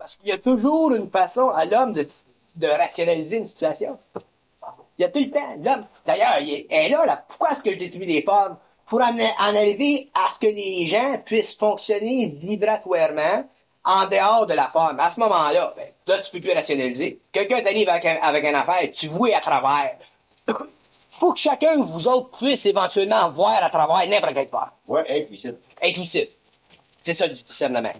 Parce qu'il y a toujours une façon à l'homme de rationaliser une situation. Il y a tout le temps. L'homme, d'ailleurs, il est là. Pourquoi est-ce que je détruis les pommes? Pour en arriver à ce que les gens puissent fonctionner vibratoirement en dehors de la forme. À ce moment-là, ben, là, tu peux plus rationaliser. Quelqu'un t'arrive avec une affaire, tu vois à travers. Faut que chacun de vous autres puisse éventuellement voir à travers n'importe quelle part. Ouais, implicite. Inclusif. C'est ça du discernement.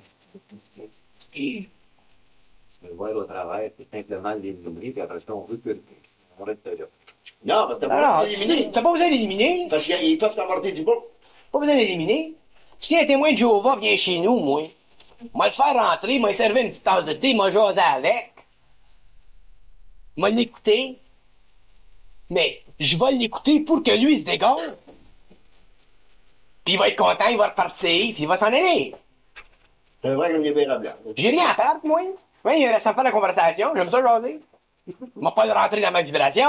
Le voir au travers, c'est simplement l'éliminer, puis après ça, on veut que on reste là. Non, parce que t'as pas Alors, besoin d'éliminer. t'as pas besoin d'éliminer. Parce qu'ils peuvent t'emporter du bon. Pas besoin d'éliminer. Si un témoin de Jéhovah vient chez nous, moi le faire rentrer, moi servir une petite tasse de thé, moi jaser avec, moi l'écouter, mais je vais l'écouter pour que lui il se dégage. Puis il va être content, il va repartir, puis il va s'en aller. C'est vrai comme il est bien blanc. J'ai rien à perdre, moi. Oui, il reste à faire la conversation, j'aime ça jaser. Il m'a pas de rentrer dans ma vibration.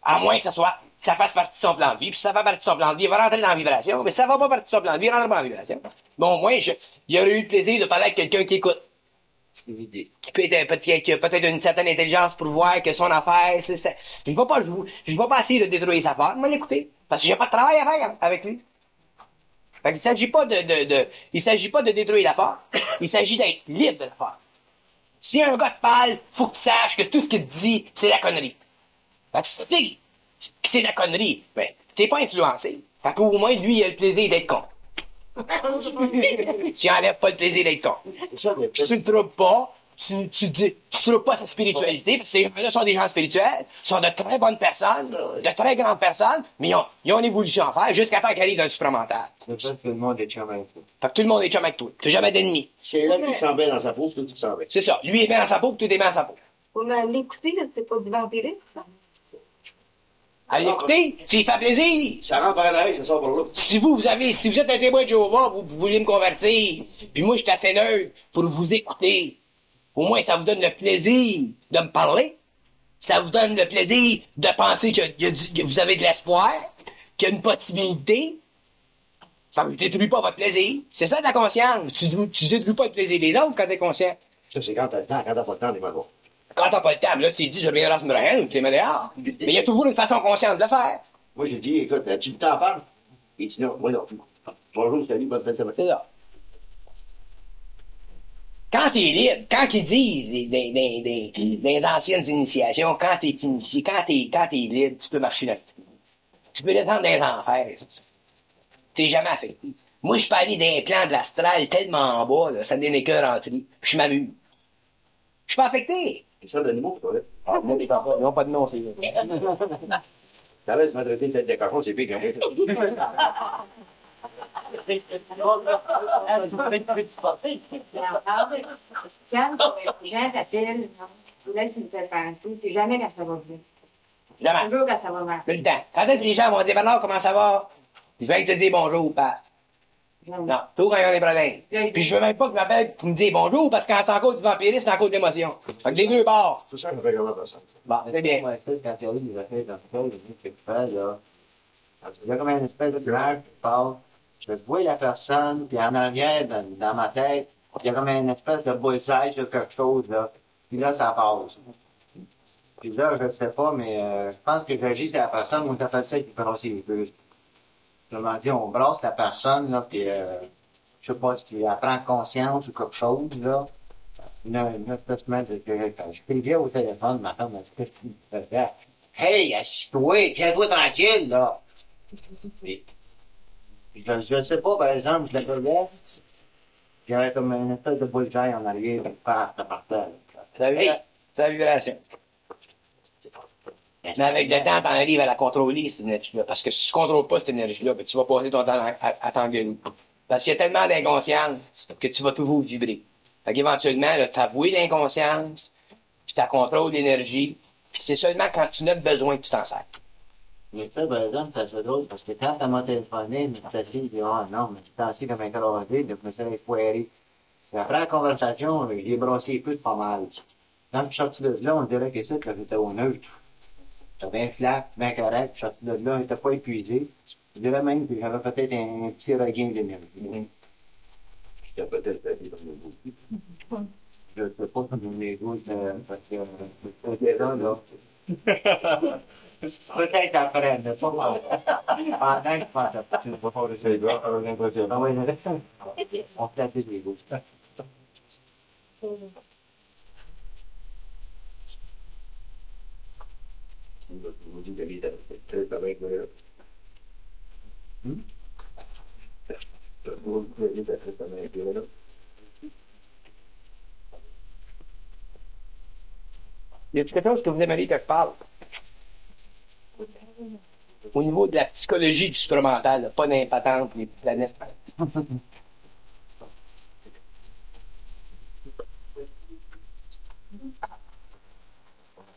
À moins que ça fasse partie de son plan de vie, puis si ça fait partie de son plan de vie, il va rentrer dans la vibration, mais si ça va pas partie de son plan de vie, il rentre pas dans la vibration. Bon, moi, il aurait eu le plaisir de parler avec quelqu'un qui écoute. Une idée. Qui a peut-être une certaine intelligence pour voir que son affaire, je vais pas essayer de détruire sa part, je vais l'écouter. Parce que j'ai pas de travail à faire avec lui. Fait qu'il s'agit pas il s'agit pas de détruire la part. Il s'agit d'être libre de la part. Si un gars te parle, faut que tu saches que tout ce qu'il te dit, c'est la connerie. Fait que si c'est de la connerie, ben, t'es pas influencé. Fait qu'au moins, lui, il a le plaisir d'être con. Tu enlèves pas le plaisir d'être con. Puis tu le trouves pas, tu trouves pas sa spiritualité, parce que ces gens-là sont des gens spirituels, sont de très bonnes personnes, de très grandes personnes, mais ils ont une évolution à faire jusqu'à temps qu'ils arrivent dans le supramental. C'est ça que tout le monde est chum avec toi. Fait que tout le monde est chum avec toi. T'as jamais d'ennemis. C'est là qu'il se sent bien dans sa peau, c'est tout qui s'en va. C'est ça. Lui est bien dans sa peau, puis tout est bien dans sa peau. Oui, mais l'écouter, c'est pas du vampirisme, ça? À l'écouter, s'il fait plaisir. Ça rentre par l'oreille, ça sort par là. Si vous êtes un témoin de Jéhovah, vous voulez me convertir, puis moi je suis assez neutre pour vous écouter. Au moins, ça vous donne le plaisir de me parler. Ça vous donne le plaisir de penser que vous avez de l'espoir, qu'il y a une possibilité. Ça ne détruit pas votre plaisir. C'est ça ta conscience. Tu détruis pas le plaisir des autres quand t'es conscient. Ça, c'est quand t'as le temps, quand t'as pas le temps, t'es pas bon. Quand t'as pas le temps, là, tu te dis, je reviendrai la semaine prochaine, tu les mets dehors. Mais il y a toujours une façon consciente de le faire. Moi, j'ai dit, écoute, as-tu le temps à faire? Il dit non, moi non. Bonjour, salut, bonne fête de semaine. C'est ça. Quand t'es libre, quand ils disent des anciennes initiations, quand t'es initié, quand t'es libre, tu peux marcher là-dessus. Tu peux descendre dans les enfers. T'es jamais affecté. Moi, je peux aller dans les plans de l'astral tellement en bas, là, ça me donne les cœurs rentrés, puis je m'amuse. Je suis pas affecté. C'est ça, l'animaux, c'est pas vrai. Ah, non, ils n'ont pas de nom, c'est Ça laisse me traiter de tête de cochon, c'est pire qu'un gars. Tiens, les gens t'appellent, tu laisses une séparation, c'est jamais quand ça va bien. Jamais. Toujours quand ça va mal. Tout le temps. Quand est-ce que les gens vont dire, Bernard, comment ça va? Je vais te dire bonjour, pas. Non, tout quand il y a des problèmes. Puis je veux même pas que m'appelle pour me dire bonjour, parce que quand c'est encore du vampirisme, c'est encore de l'émotion. Fait que les deux bords. C'est ça qu'on fait comment ça. Bon, c'est bien. Ouais, ça, quand tu as eu des affaires dans le cœur, ce que tu fais, là, il y a comme une espèce de nuage qui passe. Je vois la personne, puis en arrière, dans ma tête, il y a comme une espèce de bullseye sur quelque chose, là. Puis là, ça passe. Puis là, je sais pas, mais je pense que j'agis sur la personne, on appelle ça qui brasse les bus. Autrement dit, on brasse la personne, là, puis je sais pas si elle prend conscience ou quelque chose, là. Une espèce de... Je criais au téléphone, ma femme m'a dit, qu'est-ce que tu fais? Hey, assis-toi, tiens-toi tranquille, là. Puis je sais pas, par exemple, je le voyais, il y avait comme une espèce de bullseye en arrière, ça partait. C'est la vibration. Mais avec le temps, t'en arrives à la contrôler, cette énergie-là. Parce que si tu contrôles pas cette énergie-là, ben, tu vas passer ton temps à t'engueuler. Parce qu'il y a tellement d'inconscience que tu vas toujours vibrer. Fait qu'éventuellement, là, t'as voué l'inconscience, puis t'as contrôle l'énergie, puis c'est seulement quand tu n'as besoin que tu t'en sers. Mais ça, par exemple, c'est drôle, parce que quand elle m'a téléphoné, elle m'a dit, ah non, mais tu t'es assis comme un carré, donc je me suis réfoiré. Puis après la conversation, j'ai brossé les plus pas mal. Quand je suis sorti de là, on dirait que ça, j'étais au neutre. J'avais bien flat, bien correct, je suis sorti de là, on n'était pas épuisé. Je dirais même que j'avais peut-être un petit regain d'énergie. J'étais peut-être fait dans le bout. mon ego, parce que, c'est là. Peut-être après, mais pas pendant que je pense à tu vas faire des égos, avec l'impression. Ah oui, on fait des égos. Vous dites que c'est avec le. Vous dites que c'est avec le. Y a-t-il quelque chose que vous aimeriez que je parle? Au niveau de la psychologie du supramental, là, pas d'impatente des planètes.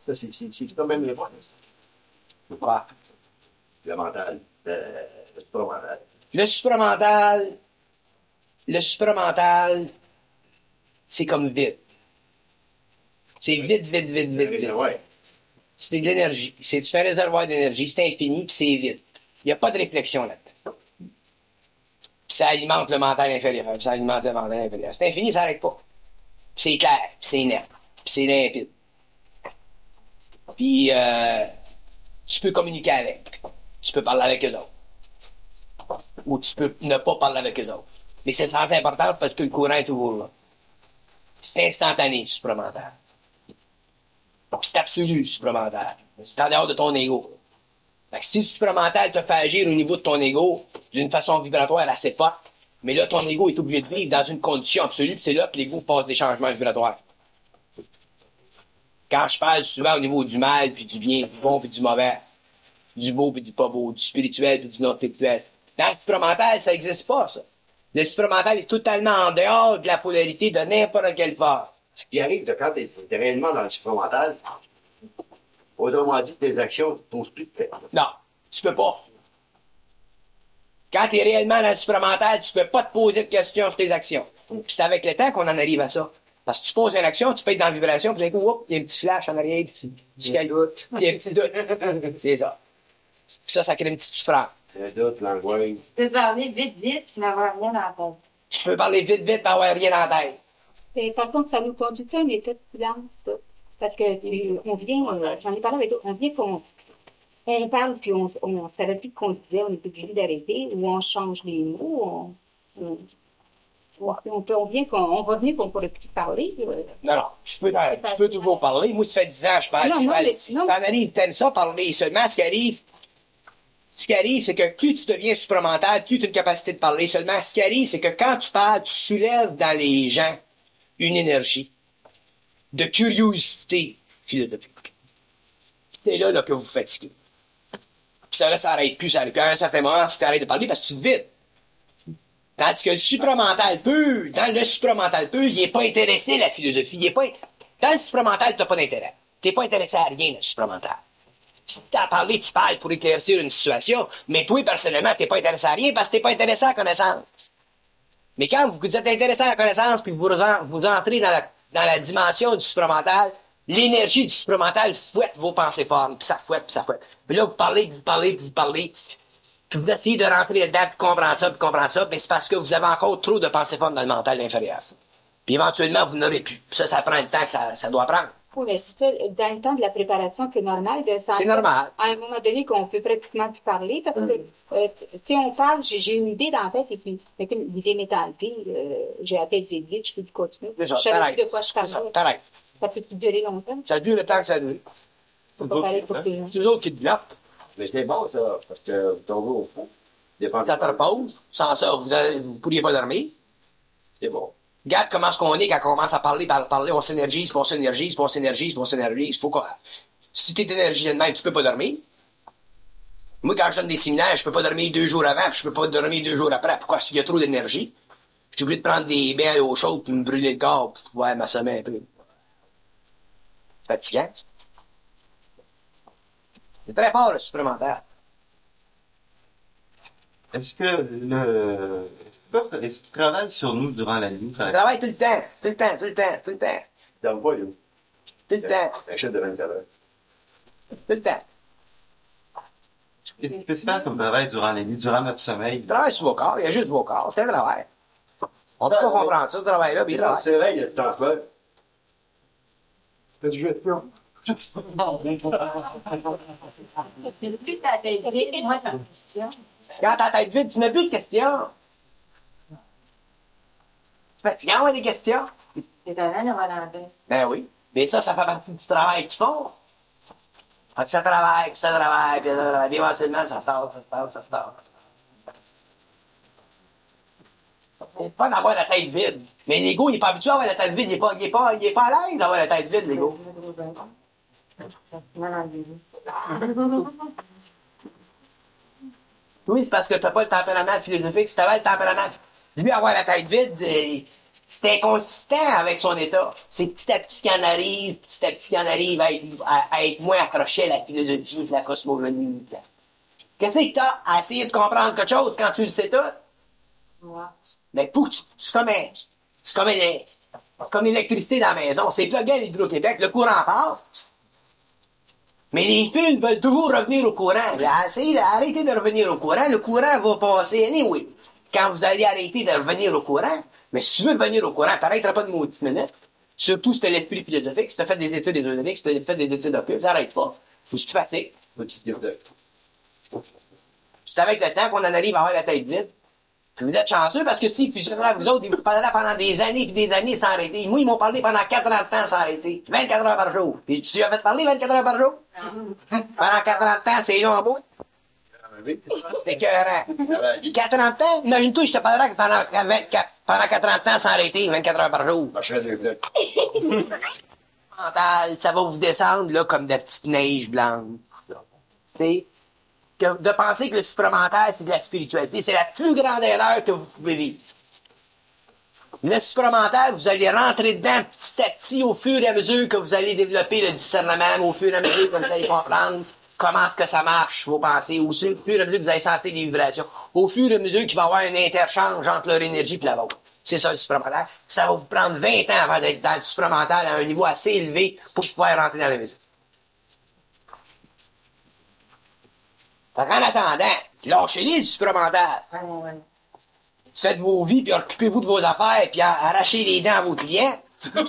Ça, c'est quand même le point. Ouais. Le mental, le supramental. Le supramental, c'est comme vide. C'est vide, vide, vide, vide, vide. Ouais. C'est de l'énergie. C'est un réservoir d'énergie, c'est infini, puis c'est vide. Il n'y a pas de réflexion là-dedans. Puis ça alimente le mental inférieur, puis ça alimente le mental inférieur. C'est infini, ça n'arrête pas. Puis c'est clair, puis c'est net, puis c'est limpide. Puis tu peux communiquer avec. Tu peux parler avec eux autres. Ou tu peux ne pas parler avec eux autres. Mais c'est très important parce que le courant est toujours là. C'est instantané, le supramental. Puis c'est absolu, le supramental. C'est en dehors de ton ego. Fait que si le supramental te fait agir au niveau de ton ego d'une façon vibratoire assez forte, mais là, ton ego est obligé de vivre dans une condition absolue, puis c'est là que l'ego passe des changements vibratoires. Quand je parle souvent au niveau du mal, puis du bien, du bon, puis du mauvais, du beau, puis du pas beau, du spirituel, puis du non spirituel, dans le supramental, ça n'existe pas, ça. Le supramental est totalement en dehors de la polarité de n'importe quelle part. Ce qui arrive, quand tu es réellement dans le supramental, autrement dit, tes actions ne posent plus de fait. Non, tu peux pas. Quand tu es réellement dans le supramental, tu peux pas te poser de questions sur tes actions. Puis c'est avec le temps qu'on en arrive à ça. Parce que tu poses une action, tu peux être dans la vibration, puis d'un coup, oups, il y a un petit flash en arrière, puis il y a un doute, il y a un petit doute. C'est ça. Puis ça crée une petite souffrance. Le doute, l'angoisse. Tu peux parler vite, vite, tu n'avoir rien dans la tête. Tu peux parler vite, vite, mais avoir rien en tête. Et par contre, ça nous conduit à un état de silence, ça. Parce que on vient, j'en ai parlé avec d'autres, on vient on parle puis on savait plus ce qu'on disait, on est obligé d'arrêter, ou on change les mots, on va venir qu'on pourrait plus parler. Non, non, tu peux toujours parler. Moi, ça fait 10 ans, je parle. T'en arrives, t'aimes ça parler. Seulement, ce qui arrive, c'est que plus tu deviens supramental, plus tu as une capacité de parler. Seulement, ce qui arrive, c'est que quand tu parles, tu soulèves dans les gens une énergie de curiosité philosophique. C'est là que vous vous fatiguez. Puis ça, là, ça arrête plus. Puis à un certain moment, tu arrêtes de parler parce que tu te vides. Tandis que le supramental pur, il est pas intéressé à la philosophie. Dans le supramental, t'as pas d'intérêt. T'es pas intéressé à rien dans le supramental. Si t'as parlé, tu parles pour éclaircir une situation, mais toi, personnellement, t'es pas intéressé à rien parce que t'es pas intéressé à la connaissance. Mais quand vous êtes intéressé à la connaissance, puis vous entrez dans la dimension du supramental, l'énergie du supramental fouette vos pensées formes, puis ça fouette, puis ça fouette. Puis là, vous parlez, puis vous essayez de rentrer là-dedans, puis comprendre ça, mais c'est parce que vous avez encore trop de pensées formes dans le mental inférieur. Puis éventuellement, vous n'aurez plus. Puis ça prend le temps que ça doit prendre. Oui, mais c'est ça, dans le temps de la préparation, c'est normal de sentir. C'est normal. À un moment donné qu'on peut pratiquement plus parler, parce que si on parle, j'ai une idée dans la tête, et puis l'idée m'est enlevée, j'ai la tête vide, je peux plus continuer. Déjà, Je savais plus de quoi je parlais. T'arrêtes. Ça peut plus durer longtemps. Ça dure le temps que ça dure. C'est pas pareil pour les gens. C'est eux autres qui te bloquent. Mais c'est bon, ça, parce que vous tombez au fond. Ça te repose. Sans ça, vous pourriez pas dormir. C'est bon. Regarde comment est-ce qu'on est quand on commence à parler, on s'énergise, puis on s'énergise, puis on s'énergise, puis on s'énergise. Faut quoi? Si t'es énergisé de même, tu peux pas dormir. Moi, quand je donne des séminaires, je peux pas dormir 2 jours avant, puis je peux pas dormir 2 jours après. Pourquoi? Parce qu'il y a trop d'énergie. Je suis obligé de prendre des bains à l'eau chaude, puis me brûler le corps, pour pouvoir m'assommer un peu. Fatigant. C'est très fort, le supplémentaire. Est-ce que est-ce qu'il travaille sur nous durant la nuit? Je travaille tout le temps. Dans quoi, lui? Tout le temps. Un chef de 24 heures. Tout le temps. Qu'est-ce qu'il peut se faire comme travail durant la nuit, durant notre sommeil? Il travaille sur vos corps, il y a juste vos corps, c'est un travail. On peut pas comprendre ça, ce travail-là, puis il travaille. C'est vrai, il y a le temps de faire. T'as du gestion. C'est le plus ta tête vide, moi, j'ai une question. Quand t'as la tête vide, tu n'as plus de questions. Tu fais, regarde des questions. C'est un an dans la tête. Ben oui. Mais ça fait partie du travail qu'ils font. Fait que ça travaille, puis ça travaille, puis éventuellement, ça sort. C'est pas d'avoir la tête vide. Mais l'ego, il est pas habitué à avoir la tête vide. Il est pas à l'aise d'avoir la tête vide, l'ego. Oui, c'est parce que t'as pas le tempérament philosophique. Si t'avais le tempérament, lui, avoir la tête vide, c'est inconsistant avec son état. C'est petit à petit qu'il en arrive, à être moins accroché à la philosophie, à la cosmogonie. Qu'est-ce que t'as à essayer de comprendre quelque chose quand tu le sais tout? Mais c'est comme l'électricité dans la maison. C'est plugué à l'Hydro-Québec, le courant passe. Mais les fils veulent toujours revenir au courant. Arrêtez de revenir au courant, le courant va passer anyway. Quand vous allez arrêter de revenir au courant, mais si tu veux revenir au courant, t'arrêteras pas de maudite minute. Surtout si t'as l'esprit philosophique, si t'as fait des études ésotériques, si t'as fait des études occultes, t'arrêtes pas. Faut que tu fatigues. C'est avec le temps qu'on en arrive à avoir la tête vide. Puis vous êtes chanceux parce que si fusionnaient vous autres, ils vous parleraient pendant des années sans arrêter. Moi, ils m'ont parlé pendant 4 ans de temps sans arrêter. 24 heures par jour. Puis tu as fait parler 24 heures par jour? Pendant 4 ans de temps, c'est long en bout. C'est écœurant. 4 ans de temps? Imagine-toi, je te parlerai pendant 4 ans de temps sans arrêter, 24 heures par jour. Mental, ça va vous descendre, là, comme de petites neiges blanches. Tu sais? De penser que le supramental, c'est de la spiritualité. C'est la plus grande erreur que vous pouvez vivre. Le supramental, vous allez rentrer dedans petit à petit au fur et à mesure que vous allez développer le discernement, au fur et à mesure que vous allez comprendre comment est-ce que ça marche, vos pensées, au fur et à mesure que vous allez sentir des vibrations, au fur et à mesure qu'il va y avoir un interchange entre leur énergie et la vôtre. C'est ça le supramental. Ça va vous prendre 20 ans avant d'être dans le supramental à un niveau assez élevé pour pouvoir rentrer dans la maison. Fait qu'en attendant, lâchez-les du supramental. Faites vos vies, puis occupez-vous de vos affaires, puis arrachez les dents à vos clients. Ça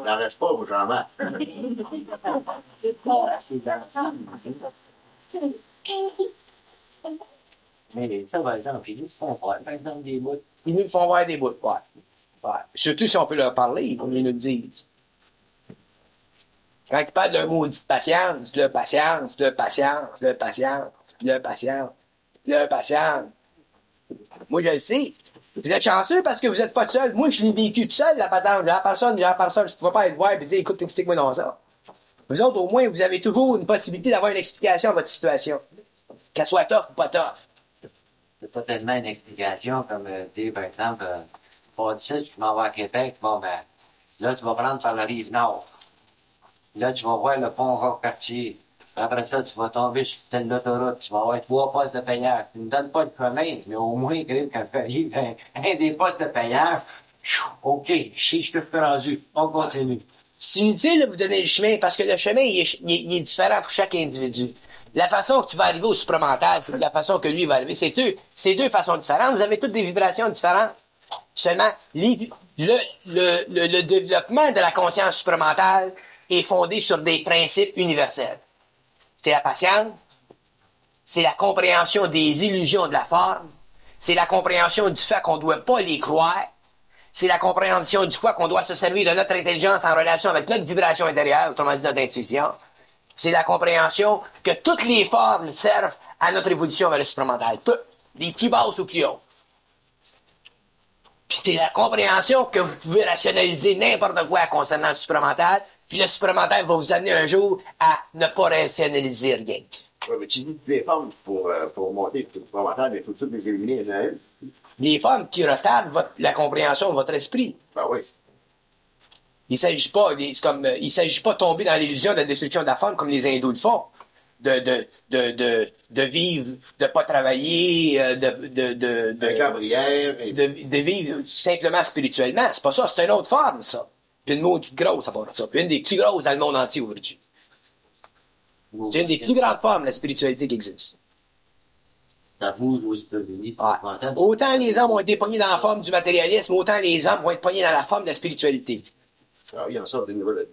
n'arrête pas, vous, Jean-Marc. Mais ça, par exemple, ils nous font voir, par exemple, des bouts. Ils nous font voir des bouts, ouais. Surtout si on peut leur parler, ils nous le disent. Quand ils parlent d'un mot de patience, moi, je le sais. Vous êtes chanceux parce que vous êtes pas tout seul. Moi, je l'ai vécu tout seul, la patente. Personne, je ne vais pas être voir et dire, écoute, explique-moi dans ça. Vous autres, au moins, vous avez toujours une possibilité d'avoir une explication à votre situation. Qu'elle soit tough ou pas tough. C'est pas tellement une explication comme dire, par exemple, pas d'ici, tu m'en vas à Québec, bon, ben, là, tu vas prendre par la rive nord. Là, tu vas voir le pont Rock-Cartier. Après ça, tu vas tomber sur l'autoroute. Tu vas avoir 3 postes de payage. Tu ne me donnes pas de chemin, mais au moins, quand tu arrives un des postes de payage, OK, je sais ce que je suis rendu. On continue. C'est inutile de vous donner le chemin parce que le chemin, il est différent pour chaque individu. La façon que tu vas arriver au supramental, la façon que lui va arriver, c'est deux façons différentes. Vous avez toutes des vibrations différentes. Seulement, le développement de la conscience supramentale est fondé sur des principes universels. C'est la patience, c'est la compréhension des illusions de la forme, c'est la compréhension du fait qu'on ne doit pas les croire, c'est la compréhension du fait qu'on doit se servir de notre intelligence en relation avec notre vibration intérieure, autrement dit notre intuition. C'est la compréhension que toutes les formes servent à notre évolution vers le supramental, toutes, des plus basses aux plus hautes. Puis c'est la compréhension que vous pouvez rationaliser n'importe quoi concernant le supramental, puis le supramental va vous amener un jour à ne pas rationaliser rien. Ouais, mais tu dis toutes les formes pour monter le supramental, mais il faut toutes les éliminer une à une. Les formes qui retardent la compréhension de votre esprit. Ben oui. Il s'agit pas de tomber dans l'illusion de la destruction de la forme comme les hindous le font. De vivre, de pas travailler, de vivre simplement spirituellement. C'est pas ça, c'est une autre forme, ça. Puis une maudite grosse à part ça. Puis une des plus grosses dans le monde entier aujourd'hui. C'est une des plus grandes formes de la spiritualité qui existe. Ça bouge aux États-Unis. Ouais. Autant les hommes ont été pognés dans la forme du matérialisme, autant les hommes vont être pognés dans la forme de la spiritualité. Ah, il en sort des nouvelles.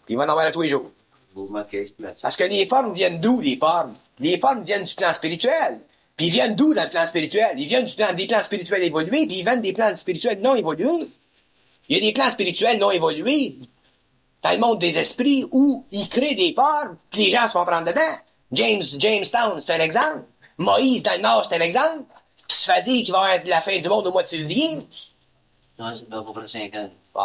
Il va en avoir à tous les jours. Mouvement charismatique. Parce que les formes viennent d'où, les formes? Les formes viennent du plan spirituel. Puis ils viennent d'où dans le plan spirituel? Ils viennent des plans spirituels évolués, puis ils viennent des plans spirituels non évolués. Il y a des plans spirituels non évolués dans le monde des esprits où ils créent des formes, puis les gens se font prendre dedans. Jamestown, c'est un exemple. Moïse, dans le Nord, c'est un exemple. Puis se fait dire qu'il va y avoir la fin du monde au mois de février. Non, c'est pas pour 5 ans. Ouais.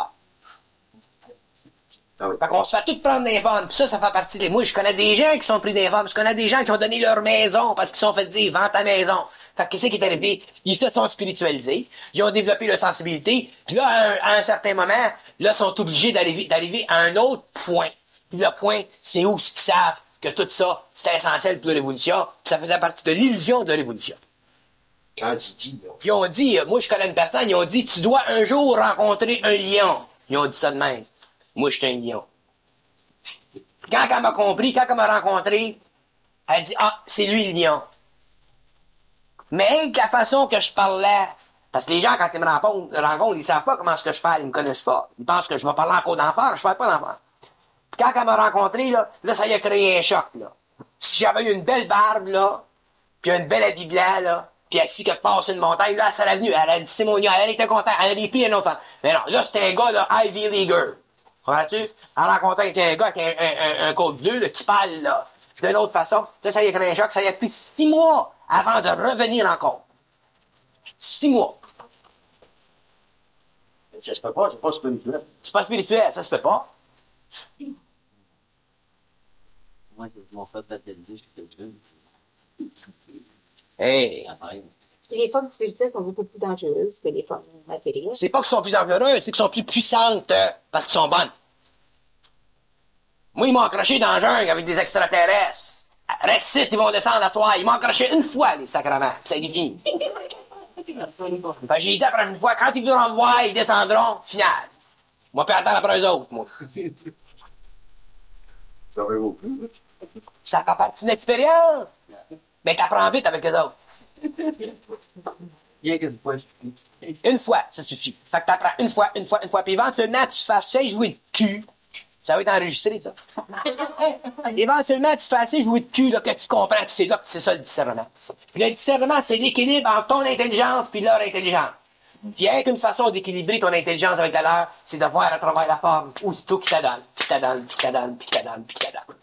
Ah oui. Fait qu'on se fait tout prendre des formes. Puis ça fait partie des... Moi, je connais des gens qui sont pris des formes. Je connais des gens qui ont donné leur maison parce qu'ils sont fait dire, vends ta maison. Fait que qu'est-ce qui est arrivé? Ils se sont spiritualisés. Ils ont développé leur sensibilité. Puis là, à un certain moment, là, sont obligés d'arriver à un autre point. Puis le point, c'est où ils savent que tout ça, c'était essentiel pour leur évolution. Puis ça faisait partie de l'illusion de leur évolution. Quand tu dis, là. Puis ils ont dit, moi, je connais une personne, ils ont dit, tu dois un jour rencontrer un lion. Ils ont dit ça de même. Moi, je suis un lion. Quand elle m'a compris, quand elle m'a rencontré, elle dit, ah, c'est lui le lion. Mais la façon que je parlais, parce que les gens, quand ils me rencontrent, ils savent pas comment est-ce que je parle, ils me connaissent pas. Ils pensent que je vais parler encore d'enfer, je parle pas d'enfer. Puis quand elle m'a rencontré, là, ça y a créé un choc, là. Si j'avais eu une belle barbe, là, puis un bel habit blanc, là, puis elle dit qu'elle passe une montagne, là, elle serait venue, elle a dit, c'est mon lion, elle était contente, elle a pris un autre femme. Mais non, là, c'était un gars, là, Ivy Leaguer. Comprends-tu? Elle rencontre avec un gars avec un code bleu, là, qui parle, là, d'une autre façon. Là, ça y a créé un choc, ça y a pris 6 mois avant de revenir encore. 6 mois. Mais ça se peut pas, c'est pas spirituel. C'est pas spirituel, ça se fait pas. Moi, ils m'ont fait baptiser, je suis quelqu'un. Hey! Les formes spirituelles sont beaucoup plus dangereuses que les formes matérielles. C'est pas qu'ils sont plus dangereux, c'est qu'ils sont plus puissantes, parce qu'ils sont bonnes. Moi, ils m'ont accroché dans le jungle avec des extraterrestres. Reste ici, ils vont descendre à soir. Ils m'ont accroché une fois, les sacrements. Puis ça est fini. Fait que j'ai dit après une fois, quand ils voudront me voir, ils descendront, final. Moi, puis attendre après eux autres, moi. Savez-vous plus? Ça fait partie de l'expérience. Mais t'apprends vite avec eux autres. Bien qu'une fois, je suis. Une fois, ça suffit. Fait que t'apprends une fois. Puis éventuellement, tu te fais assez jouer de cul. Ça va être enregistré, ça. Éventuellement, tu te fais assez jouer de cul, là, que tu comprends que c'est là que c'est ça le discernement. Puis le discernement, c'est l'équilibre entre ton intelligence puis leur intelligence. Puis il y a qu'une façon d'équilibrer ton intelligence avec la leur, c'est de voir à travers la forme où c'est tout qui t'adonne, puis t'adonne, puis t'adonne, puis t'adonne, puis t'adonne.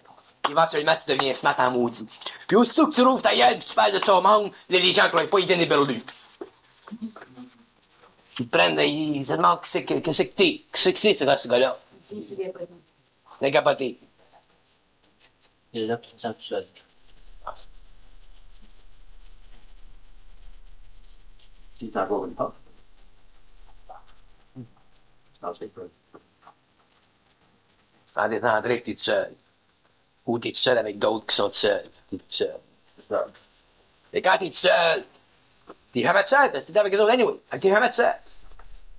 Puis éventuellement, tu deviens smart en maudit. Puis aussitôt que tu rouvres ta gueule puis tu parles de ton monde, les gens ne croient pas, ils viennent éberlus. Ils te prennent, ils se demandent qu'est-ce que t'es, qu'est-ce que c'est, ce gars-là. Le capoté. Il est là, tu te sens tout seul. C'est encore une fois. Non, c'est pas. En détendrait que t'es tout seul. Ou t'es tout seul avec d'autres qui sont tout seuls. T'es tout seul. C'est ça. Et quand t'es tout seul, t'es jamais tout seul, parce que t'es avec eux autres anyway. Fait que t'es jamais tout seul.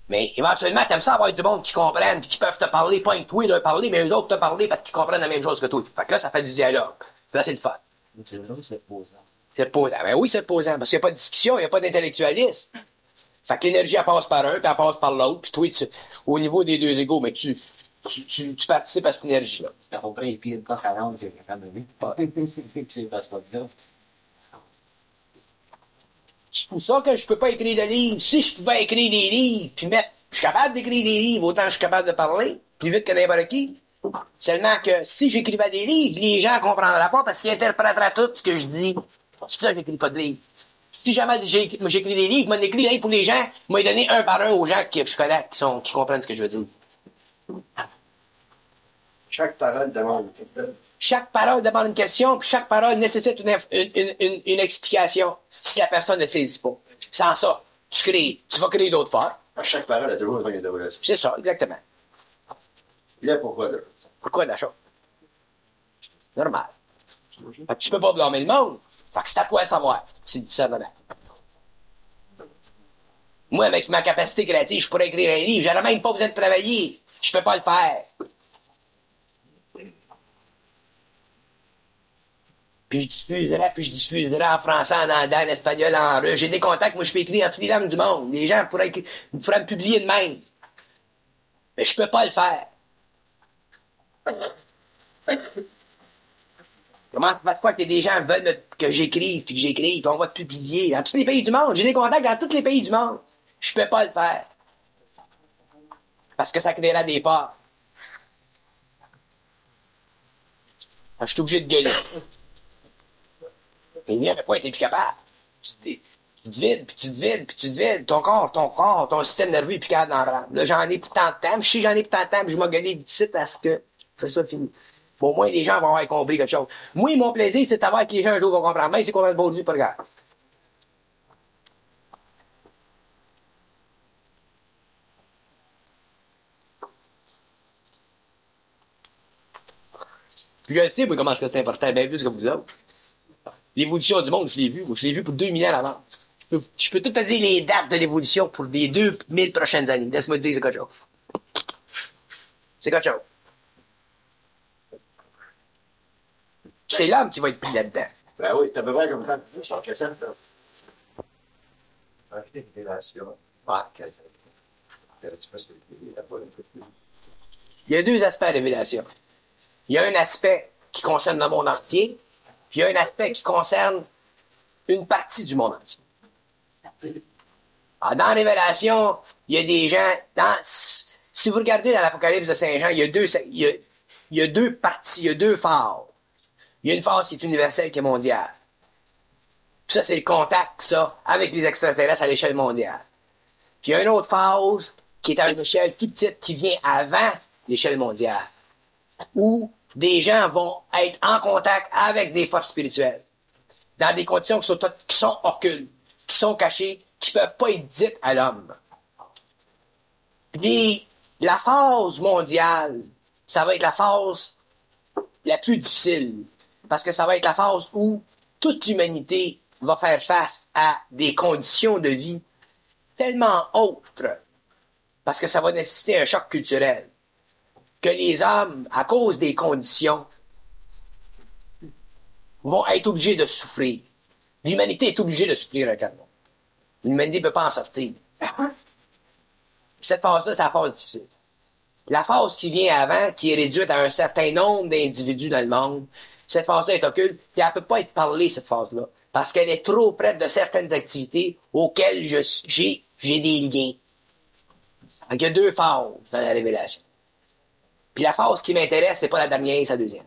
Mais éventuellement, t'aimes ça avoir du monde qui comprennent, puis qui peuvent te parler, pas un toi de parler, mais eux autres te parler parce qu'ils comprennent la même chose que toi. Fait que là, ça fait du dialogue. Puis là, c'est le fun. C'est là où c'est posant. C'est reposant. Ben oui, c'est reposant. Parce qu'il n'y a pas de discussion, il n'y a pas d'intellectualisme. Fait que l'énergie, elle passe par un, puis elle passe par l'autre, puis toi, au niveau des deux égaux, mais tu participes à cette énergie-là. C'est à peu près les pieds de coq à l'âne que j'ai quand même vu. C'est parce que là. C'est pour ça que je peux pas écrire de livres. Si je pouvais écrire des livres, puis mettre, je suis capable d'écrire des livres, autant que je suis capable de parler, plus vite que n'importe qui. Seulement que si j'écrivais des livres, les gens comprendraient pas parce qu'ils interpréteraient tout ce que je dis. C'est pour ça que j'écris pas de livres. Si jamais j'écris des livres, je m'en écris rien pour les gens, je m'en donner un par un aux gens que je connais, qui comprennent ce que je veux dire. Chaque parole demande une question. Chaque parole demande une question, puis chaque parole nécessite une explication si la personne ne saisit pas. Sans ça, tu vas créer d'autres formes. Chaque parole a toujours une développement. C'est ça, exactement. Là, pourquoi, là? Pourquoi la chose? Normal. Fait que tu peux pas blâmer le monde. Fait que c'est à toi de savoir. C'est du discernement. Moi, avec ma capacité créative, je pourrais écrire un livre. J'aurais même pas besoin de travailler. Je peux pas le faire. Puis je diffuserai en français, en anglais, en espagnol, en russe. J'ai des contacts, moi je peux écrire en toutes les langues du monde. Les gens pourraient me publier de même. Mais je peux pas le faire. Comment ça fait que des gens veulent que j'écrive, puis on va te publier dans tous les pays du monde. J'ai des contacts dans tous les pays du monde. Je peux pas le faire. Parce que ça créera des peurs. Je suis obligé de gueuler. Mais viens, mais pas t'es plus capable. Tu te vides, puis tu te vides, puis tu te vides. Ton corps, ton système nerveux est plus capable d'en prendre. Là, j'en ai plus tant de temps, je sais j'en ai plus tant de temps, puis je m'en gueuler d'ici parce que ça soit fini. Bon, au moins, les gens vont avoir compris quelque chose. Moi, mon plaisir, c'est de savoir que les gens un jour vont comprendre. Même si c'est qu'on va le beau Dieu, pas grave. Puis je le sais, moi, comment est-ce que c'est important, bien plus que vous autres. L'évolution du monde, je l'ai vu. Moi, je l'ai vu pour 2000 ans à l'avance. Je peux tout te dire les dates de l'évolution pour les 2000 prochaines années. Laisse-moi te dire, c'est quelque chose. C'est quelque chose. C'est l'homme qui va être pris là-dedans. Ben oui, c'est à peu près comme ça. Je t'en cassette, ça. Acheter une relation. Ouais. Il y a deux aspects à la révélation. Il y a un aspect qui concerne le monde entier, puis il y a un aspect qui concerne une partie du monde entier. Alors, dans la révélation, il y a des gens, si vous regardez dans l'Apocalypse de Saint Jean, il y a deux parties, il y a deux phases. Il y a une phase qui est universelle, qui est mondiale. Puis ça, c'est le contact, ça, avec les extraterrestres à l'échelle mondiale. Puis il y a une autre phase qui est à une échelle plus petite, qui vient avant l'échelle mondiale, où des gens vont être en contact avec des forces spirituelles, dans des conditions qui sont occultes, qui sont cachées, qui ne peuvent pas être dites à l'homme. Puis la phase mondiale, ça va être la phase la plus difficile, parce que ça va être la phase où toute l'humanité va faire face à des conditions de vie tellement autres, parce que ça va nécessiter un choc culturel, que les hommes, à cause des conditions, vont être obligés de souffrir. L'humanité est obligée de souffrir un calme. L'humanité ne peut pas en sortir. Cette phase-là, c'est la phase difficile. La phase qui vient avant, qui est réduite à un certain nombre d'individus dans le monde, cette phase-là est occulte, puis elle ne peut pas être parlée, cette phase-là, parce qu'elle est trop près de certaines activités auxquelles j'ai des liens. Donc, il y a deux phases dans la révélation. Puis la phase qui m'intéresse, c'est pas la dernière, c'est la deuxième.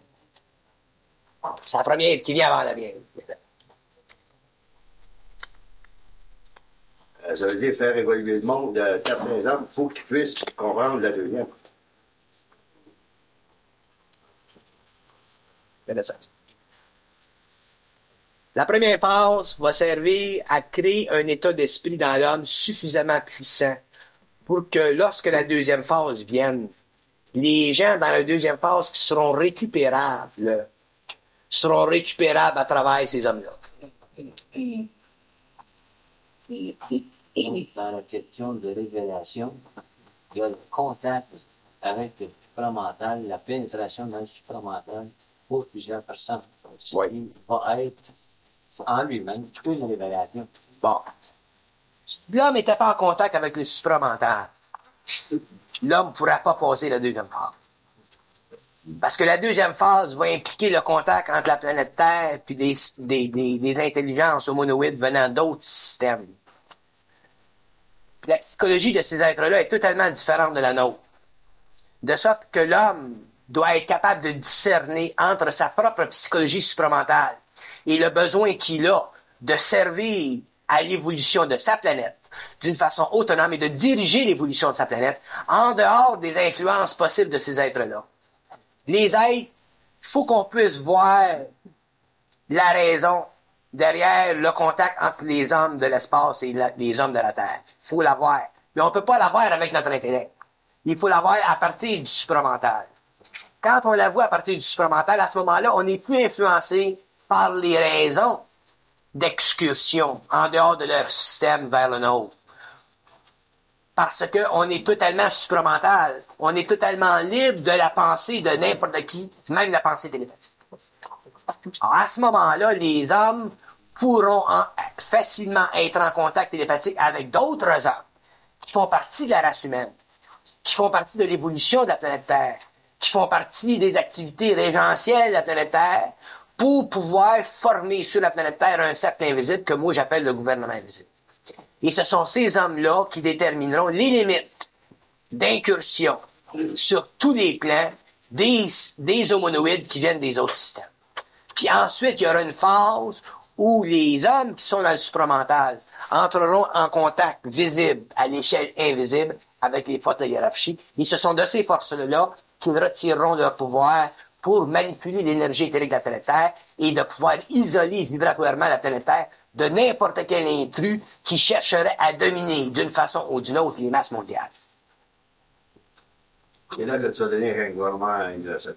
C'est la première qui vient avant la dernière. Ça veut dire faire évoluer le monde de 15 ans, il faut qu'ils puissent comprendre la deuxième. La première phase va servir à créer un état d'esprit dans l'homme suffisamment puissant pour que lorsque la deuxième phase vienne, les gens dans la deuxième phase qui seront récupérables à travers ces hommes-là. Dans la question de révélation, il y a le contact avec le supramental, la pénétration dans le supramental pour plusieurs personnes. Oui. Il va être en lui-même une révélation. Bon. L'homme n'était pas en contact avec le supramental. L'homme ne pourra pas passer la deuxième phase. Parce que la deuxième phase va impliquer le contact entre la planète Terre et des intelligences homonoïdes venant d'autres systèmes. Puis la psychologie de ces êtres-là est totalement différente de la nôtre. De sorte que l'homme doit être capable de discerner entre sa propre psychologie supramentale et le besoin qu'il a de servir à l'évolution de sa planète d'une façon autonome et de diriger l'évolution de sa planète en dehors des influences possibles de ces êtres-là. Les êtres, faut qu'on puisse voir la raison derrière le contact entre les hommes de l'espace et les hommes de la Terre. Il faut la voir. Mais on ne peut pas la voir avec notre intellect. Il faut la voir à partir du supramental. Quand on la voit à partir du supramental, à ce moment-là, on n'est plus influencé par les raisons d'excursion en dehors de leur système vers le nôtre. Parce qu'on est totalement supramental. On est totalement libre de la pensée de n'importe qui, même la pensée télépathique. Alors, à ce moment-là, les hommes pourront facilement être en contact télépathique avec d'autres hommes qui font partie de la race humaine. qui font partie de l'évolution de la planète Terre, qui font partie des activités régentielles de la planète Terre, pour pouvoir former sur la planète Terre un cercle invisible que moi j'appelle le gouvernement invisible. Et ce sont ces hommes-là qui détermineront les limites d'incursion sur tous les plans des homonoïdes qui viennent des autres systèmes. Puis ensuite, il y aura une phase où les hommes qui sont dans le supramental entreront en contact visible à l'échelle invisible avec les forces de hiérarchie. Et ce sont de ces forces-là qu'ils retireront leur pouvoir pour manipuler l'énergie éthérique de la planète Terre et de pouvoir isoler vibratoirement la planète Terre de n'importe quel intrus qui chercherait à dominer d'une façon ou d'une autre les masses mondiales. Et là, tu vas donner un gouvernement universel.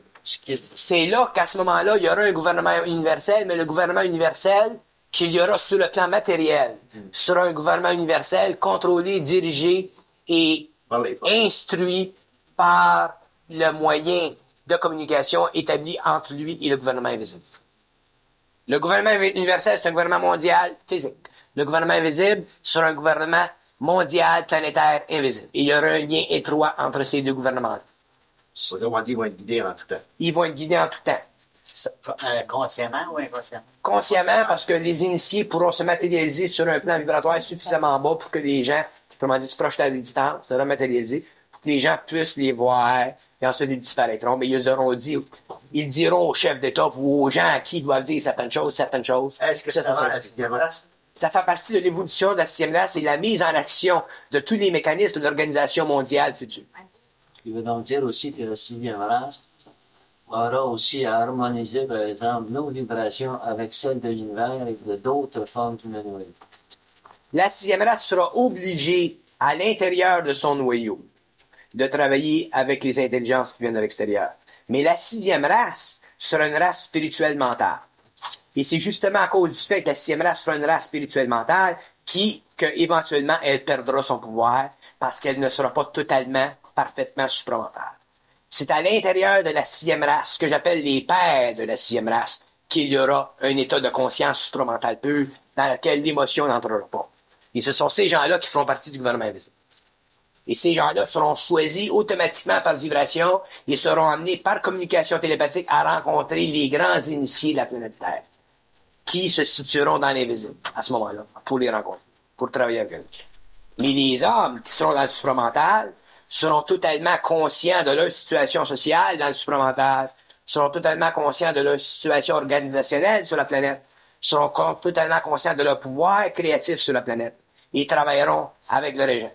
C'est là qu'à ce moment-là, il y aura un gouvernement universel, mais le gouvernement universel qu'il y aura sur le plan matériel sera un gouvernement universel contrôlé, dirigé et instruit par le moyen de communication établi entre lui et le gouvernement invisible. Le gouvernement universel, c'est un gouvernement mondial physique. Le gouvernement invisible sera un gouvernement mondial, planétaire, invisible. Et il y aura un lien étroit entre ces deux gouvernements-là. Autrement dit, ils vont être guidés en tout temps. Ils vont être guidés en tout temps. Consciemment ou inconsciemment? Consciemment, parce que les initiés pourront se matérialiser sur un plan vibratoire suffisamment bas pour que les gens, comment dire, se projetent à la distance, se rematérialiser, pour que les gens puissent les voir, et ensuite ils disparaîtront. Mais ils diront aux chefs d'État ou aux gens à qui ils doivent dire certaines choses. Est-ce que ça va la sixième race? Ça fait partie de l'évolution de la sixième race et la mise en action de tous les mécanismes de l'organisation mondiale future. Ce qui veut donc dire aussi que la sixième race aura aussi à harmoniser, par exemple, nos vibrations avec celles de l'univers et de d'autres formes humanoïdes. La sixième race sera obligée, à l'intérieur de son noyau, de travailler avec les intelligences qui viennent de l'extérieur. Mais la sixième race sera une race spirituelle mentale. Et c'est justement à cause du fait que la sixième race sera une race spirituelle mentale éventuellement elle perdra son pouvoir parce qu'elle ne sera pas totalement, parfaitement supramentale. C'est à l'intérieur de la sixième race, que j'appelle les pères de la sixième race, qu'il y aura un état de conscience supramentale pure dans lequel l'émotion n'entrera pas. Et ce sont ces gens-là qui feront partie du gouvernement invisible. Et ces gens-là seront choisis automatiquement par vibration et seront amenés par communication télépathique à rencontrer les grands initiés de la planète Terre, qui se situeront dans l'invisible à ce moment-là, pour les rencontrer, pour travailler avec eux. Mais les hommes qui seront dans le supramental seront totalement conscients de leur situation sociale dans le supramental, seront totalement conscients de leur situation organisationnelle sur la planète, seront totalement conscients de leur pouvoir créatif sur la planète et travailleront avec le régent.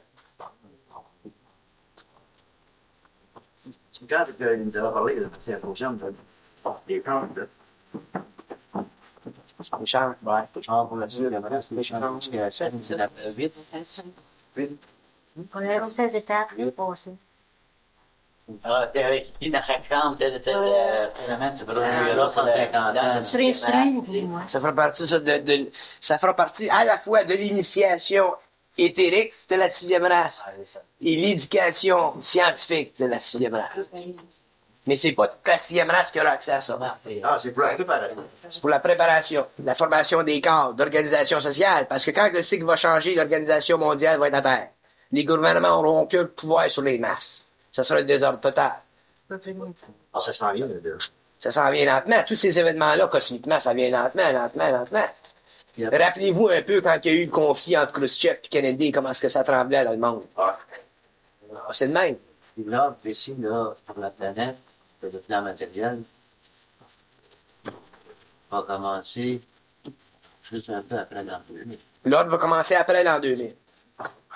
Quand il nous a parlé de cette fonction des plantes, Les champs, ouais. Pour la sixième race, les changements qui a fait, c'est la vite. On est aux 16 étapes, aussi. Alors, tu avais expliqué dans chaque chambre, tel élément, tu verras sur la 50 ans. Tu serais instruit, moi. Ça fera partie, ça fera partie à la fois de l'initiation éthérique de la sixième race et l'éducation scientifique de la sixième race. Mais c'est pas toute la sixième race qui aura accès à ça. c'est pour la préparation. C'est pour la préparation, la formation des corps, d'organisation sociale, parce que quand le cycle va changer, l'organisation mondiale va être à terre. Les gouvernements n'auront aucun pouvoir sur les masses. Ça sera le désordre total. Ça s'en vient, là. Ça s'en vient lentement. Tous ces événements-là, cosmiquement, ça vient lentement. Rappelez-vous un peu quand il y a eu le conflit entre Khrushchev et Kennedy, comment est-ce que ça tremblait dans le monde. C'est le même. L'ordre ici, là, pour la planète, le plan matériel, va commencer juste un peu après l'an 2000. L'ordre va commencer après l'an 2000.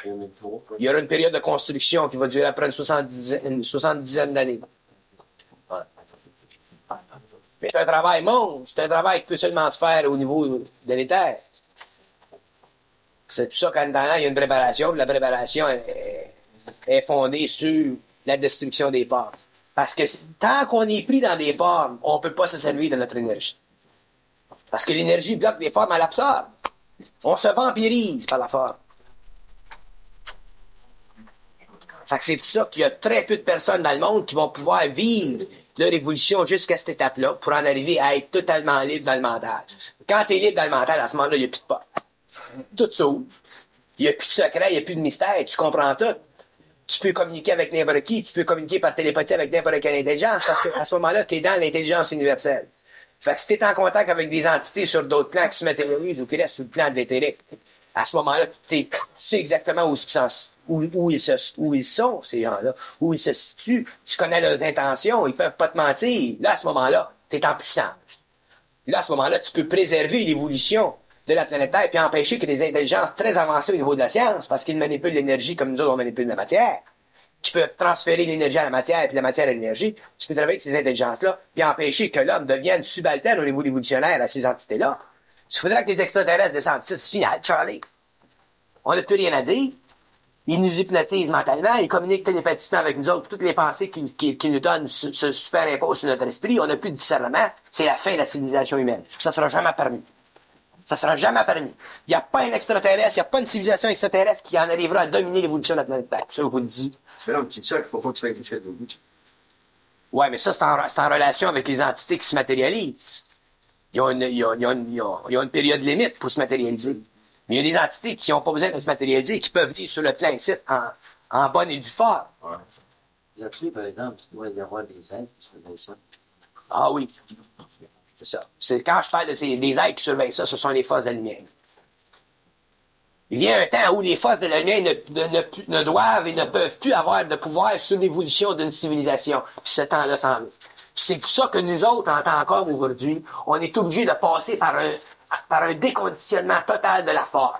2003. Il y aura une période de construction qui va durer après une 70aine d'années. Mais c'est un travail c'est un travail qui peut seulement se faire au niveau de l'éther. C'est pour ça qu'en attendant, il y a une préparation, la préparation est fondée sur la destruction des formes. Parce que tant qu'on est pris dans des formes, on ne peut pas se servir de notre énergie. Parce que l'énergie bloque des formes, elle absorbe. On se vampirise par la forme. Fait que c'est pour ça qu'il y a très peu de personnes dans le monde qui vont pouvoir vivre leur évolution jusqu'à cette étape-là pour en arriver à être totalement libre dans le mental. Quand tu es libre dans le mental, à ce moment-là, il n'y a plus de porte. Tout s'ouvre. Il n'y a plus de secret, il n'y a plus de mystère, tu comprends tout. tu peux communiquer avec n'importe qui, tu peux communiquer par télépathie avec n'importe quelle intelligence, parce qu'à ce moment-là, tu es dans l'intelligence universelle. Fait que si tu es en contact avec des entités sur d'autres plans qui se matérialisent ou qui restent sur le plan de l'éthérique, à ce moment-là, tu sais exactement où ils sont, ces gens-là, où ils se situent, tu connais leurs intentions, ils peuvent pas te mentir. Là, à ce moment-là, tu es en puissance. Là, à ce moment-là, tu peux préserver l'évolution de la planète Terre puis empêcher que des intelligences très avancées au niveau de la science, parce qu'ils manipulent l'énergie comme nous autres, on manipule la matière, qui peuvent transférer l'énergie à la matière puis la matière à l'énergie, tu peux travailler avec ces intelligences-là puis empêcher que l'homme devienne subalterne au niveau évolutionnaire à ces entités-là. Il faudrait que les extraterrestres descendent. C'est final, Charlie. On n'a plus rien à dire. Ils nous hypnotisent mentalement, ils communiquent télépathiquement avec nous autres. Toutes les pensées qu'ils nous donnent se superimposent sur notre esprit. On n'a plus de discernement. C'est la fin de la civilisation humaine. Ça sera jamais permis. Ça sera jamais permis. Il n'y a pas un extraterrestre, il n'y a pas une civilisation extraterrestre qui en arrivera à dominer l'évolution de la planète Terre. Ça, je vous le dis. C'est là, petit choc, il faut pas que tu fasses quelque chose de bout. Ouais, mais ça, c'est en relation avec les entités qui se matérialisent. Ils ont une période limite pour se matérialiser. Mais il y a des entités qui n'ont pas besoin de se matérialiser et qui peuvent vivre sur le plan ici en bonne et due forme. Ouais. Là-dessus, par exemple, il doit y avoir des êtres qui surveillent ça. Ah oui. C'est ça. C'est quand je parle des êtres qui surveillent ça, ce sont les forces de la lumière. Il y a un temps où les forces de la lumière ne doivent et ne peuvent plus avoir de pouvoir sur l'évolution d'une civilisation. Puis ce temps-là s'en vient. C'est pour ça que nous autres, en tant qu'hommes aujourd'hui, on est obligés de passer par un déconditionnement total de la forme.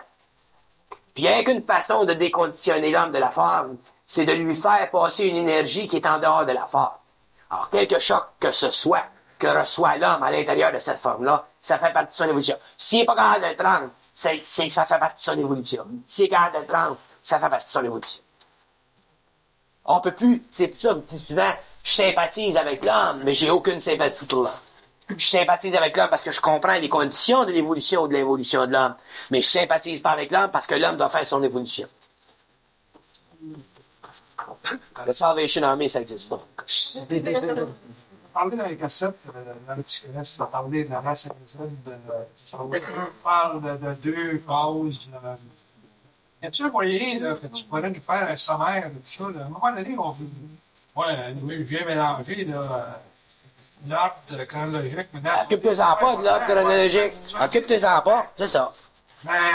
Puis il n'y a qu'une façon de déconditionner l'homme de la forme, c'est de lui faire passer une énergie qui est en dehors de la forme. Alors, quelque choc que ce soit, que reçoit l'homme à l'intérieur de cette forme-là, ça fait partie de son évolution. S'il n'est pas capable de le prendre, ça fait partie de son évolution. S'il est capable de le prendre, ça fait partie de son évolution. On peut plus, c'est pour ça que souvent, je sympathise avec l'homme, mais j'ai aucune sympathie pour l'homme. Je sympathise avec l'homme parce que je comprends les conditions de l'évolution ou de l'involution de l'homme, mais je sympathise pas avec l'homme parce que l'homme doit faire son évolution. Le Salvation Army, ça n'existe pas. Parler dans les cassettes, dans le petit connaisse, ça parlait de la race américaine, on parle de deux phases. Y a-tu un moyen là, que tu pourrais nous faire un sommaire de tout ça? Là? À un moment donné, je viens mélanger l'ordre chronologique. Occupe-toi-en pas de l'ordre chronologique. Occupe-toi-en pas, c'est ça. Mais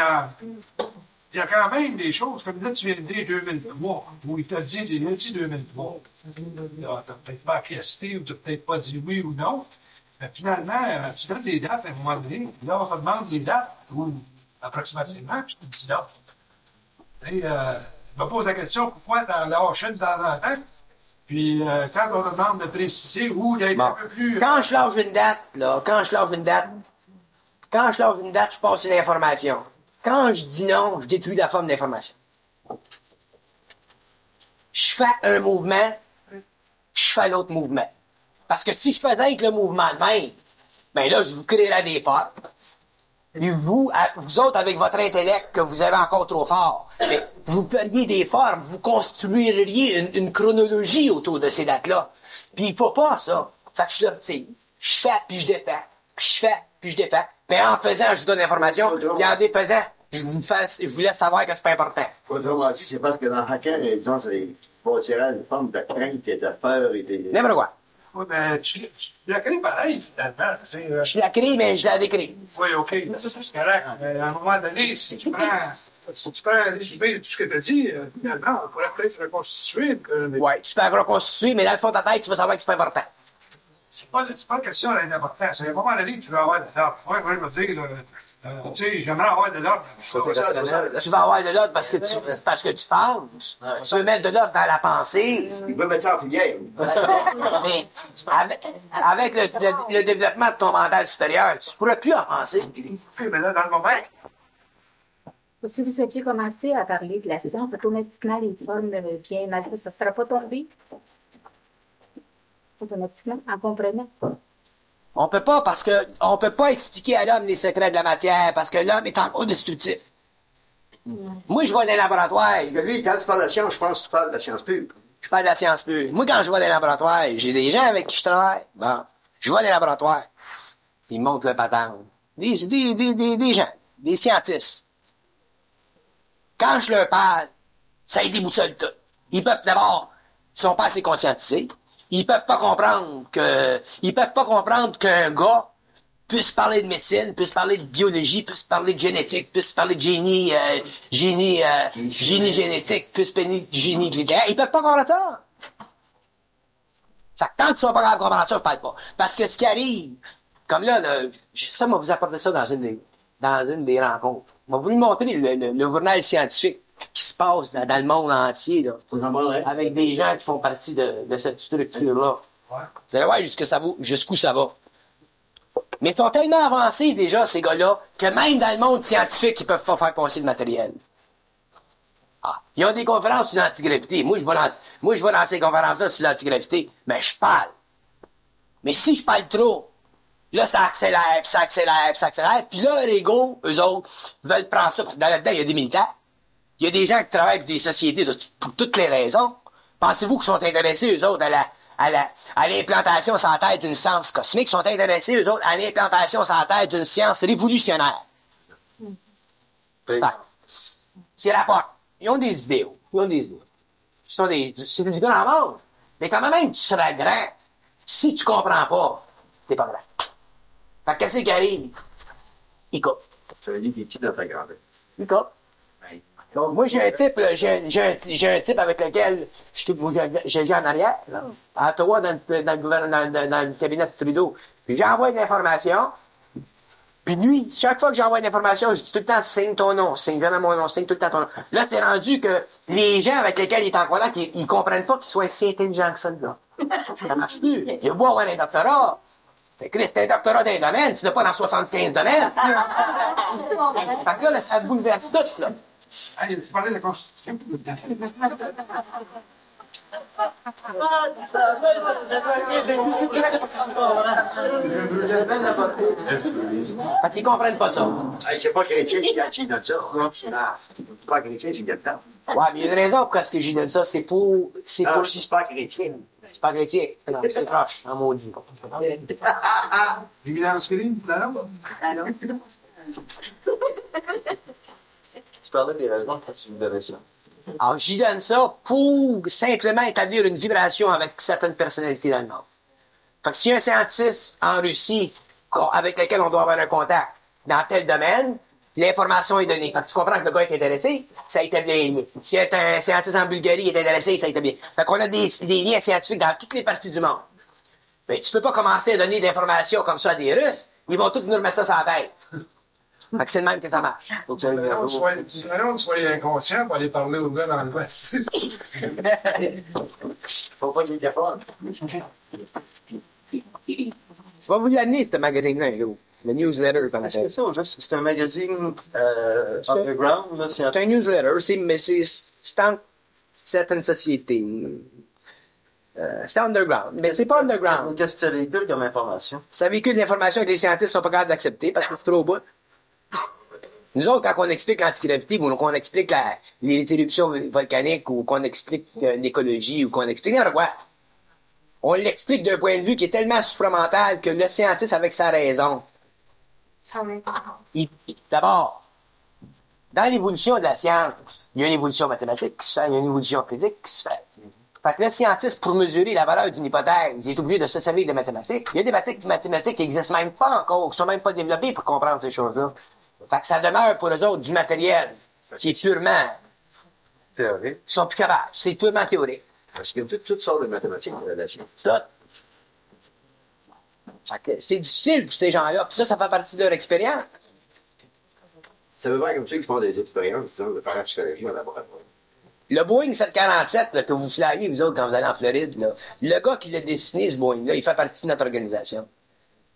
il y a quand même des choses, comme là, tu viens de dire 2003, où il t'a dit 2003. T'as peut-être pas acquiescé, ou t'as peut-être pas dit oui ou non. Mais finalement, tu donnes des dates à un moment donné, puis là, on te demande des dates, ou approximativement, puis tu dis non. Et, je me pose la question, pourquoi t'en lâches une de temps en temps? Puis, quand on te demande de préciser ou d'être un peu plus... Quand je lâche une date, je passe une information. Quand je dis non, je détruis la forme d'information. Je fais un mouvement, je fais l'autre mouvement. Parce que si je faisais avec le mouvement de même, ben là, je vous créerais des portes. Puis vous autres, avec votre intellect que vous avez encore trop fort, mais vous feriez des formes, vous construiriez une chronologie autour de ces dates-là. Puis il faut pas ça. Fait que je fais, puis je défais. Puis je fais, puis je défais. Mais en faisant, je vous donne l'information. Puis en défaisant, je vous laisse savoir que c'est pas important. Autrement dit, c'est parce que dans chacun, disons, c'est pour tirer une forme de crainte et de peur et de... N'importe quoi. Oui, mais tu l'as créé pareil, finalement. Je la crée, mais je la décris. Oui, OK. C'est correct. Mais à un moment donné, si tu prends un résumé de tout ce que tu as dit, finalement, on pourrait peut-être reconstituer. Ouais, tu peux reconstituer, mais dans le fond de ta tête, tu vas savoir que c'est pas important. C'est pas une question d'importance. À un moment donné, tu vas avoir de l'ordre. Moi, je me dire, tu sais, j'aimerais avoir de l'ordre. Tu vas avoir de l'ordre parce que tu penses. Tu veux mettre de l'ordre dans la pensée. Il veut mettre ça en filière. Mais avec le développement de ton mental supérieur, tu ne pourras plus en penser. Oui, mais là, dans le moment... Si vous aviez commencé à parler de la science, automatiquement, les formes bien mal faites, ça ne sera pas tombé? Automatiquement, en comprenant. On peut pas parce que on peut pas expliquer à l'homme les secrets de la matière parce que l'homme est encore destructif. Moi, je vais dans les laboratoires. Parce que lui, quand tu parles de la science, je pense que tu parles de la science pure. Je parle de la science pure. Moi, quand je vais dans les laboratoires, j'ai des gens avec qui je travaille. Bon, je vais dans les laboratoires. Ils me montrent le patente. Des gens, des scientifiques. Quand je leur parle, ça y déboussole tout. Ils peuvent d'abord, ils sont pas assez conscientisés. Ils peuvent pas comprendre qu'un gars puisse parler de médecine, puisse parler de biologie, puisse parler de génétique, puisse parler de génie génétique, puisse parler de génie nucléaire. Ils peuvent pas comprendre ça. Fait que tant qu'ils sont pas capables de comprendre ça, je parle pas. Parce que ce qui arrive, comme là, ça m'a vous apporté ça dans une des rencontres. M'a voulu montrer le journal scientifique qui se passe dans le monde entier, là. Avec des gens qui font partie de cette structure-là. Ouais. Vous allez voir jusqu'où ça va. Mais ils sont tellement avancés déjà, ces gars-là, que même dans le monde scientifique, ils peuvent pas faire passer le matériel. Ah, ils ont des conférences sur l'antigravité. Moi, je vais dans ces conférences-là sur l'antigravité, mais je parle. Mais si je parle trop, là, ça accélère, puis là, leur ego, eux autres, veulent prendre ça. Là-dedans, il y a des militaires. Il y a des gens qui travaillent pour des sociétés pour toutes les raisons. Pensez-vous qu'ils sont intéressés, eux autres, à l'implantation sur la Terre d'une science cosmique, sont intéressés, eux autres, à l'implantation sur la Terre d'une science révolutionnaire. C'est la porte. Ils ont des idées. C'est du grand monde. Mais quand même, tu seras grand. Si tu comprends pas, t'es pas grand. Fait que qu'est-ce qui arrive? Il coupe. Ça veut dire qu'il est petit dans ta grandeur. Il coupe. Donc, moi, j'ai un type avec lequel j'ai en arrière, là, à Ottawa, dans le cabinet de Trudeau. Puis j'envoie une information. Puis lui, chaque fois que j'envoie une information, je dis tout le temps, signe ton nom, signe jamais mon nom, signe tout le temps ton nom. Là, c'est rendu que les gens avec lesquels il est en contact, ils comprennent pas qu'il soit si intelligent que ça, là. Ça marche plus. Il a beau avoir un doctorat. Fait que là, c'est un doctorat d'un domaine, tu l'as pas dans 75 domaines. Fait que là, ça bouleverse tout, là. Allez, tu parlais de la Constitution. Fait qu'ils comprennent pas ça. Hey, c'est pas chrétien qui donne ça. C'est pas chrétien qui donne ça. Ouais, mais il y a une raison pourquoi est-ce que j'y donne ça, c'est pour... Non, c'est pas chrétien. C'est pas chrétien. Non, c'est proche, en maudit. L'évidence féline, là, non? Tu parlais des raisons quand tu me donnais ça. Alors, j'y donne ça pour simplement établir une vibration avec certaines personnalités dans le monde. Fait que si un scientiste en Russie, avec lequel on doit avoir un contact dans tel domaine, l'information est donnée. Fait que tu comprends que le gars est intéressé, ça établit un lien. Si un scientiste en Bulgarie est intéressé, ça établit. Fait qu'on a des liens scientifiques dans toutes les parties du monde. Mais tu peux pas commencer à donner d'informations comme ça à des Russes. Ils vont tous nous remettre ça sur la tête. Fait que c'est le même que ça marche. Soyez inconscient pour aller parler aux gars dans l'Ouest. Faut pas qu'il défende. Je vais vous l'amener, ce magazine-là, gros. Le newsletter, comme ça. C'est ça, c'est un magazine underground, là, C'est un newsletter, mais c'est dans certaines sociétés. C'est underground, mais c'est pas underground. Qu'est-ce que ça véhicule comme information? Ça véhicule l'information que les scientifiques sont pas capables d'accepter parce que c'est trop bas. Nous autres, quand on explique l'antigravité, ou qu'on explique l'éruption volcanique, ou qu'on explique l'écologie, ou qu'on explique n'importe quoi, on l'explique d'un point de vue qui est tellement supramental que le scientiste, avec sa raison, d'abord, dans l'évolution de la science, il y a une évolution mathématique qui se fait, il y a une évolution physique qui se fait. Fait que le scientiste, pour mesurer la valeur d'une hypothèse, il est obligé de se servir de mathématiques. Il y a des mathématiques qui n'existent même pas encore, qui sont même pas développées pour comprendre ces choses-là. Fait que ça demeure pour eux autres du matériel qui est purement théorique. Ils sont plus capables. C'est purement théorique. Parce que toutes sortes de mathématiques de la science. Tout. Fait que c'est difficile pour ces gens-là. Puis ça fait partie de leur expérience. Ça veut dire comme ceux qui font des expériences, disons, de parapsychologie en laboratoire. Le Boeing 747 là, que vous flyez, vous autres, quand vous allez en Floride, là, le gars qui l'a dessiné, ce Boeing-là, il fait partie de notre organisation.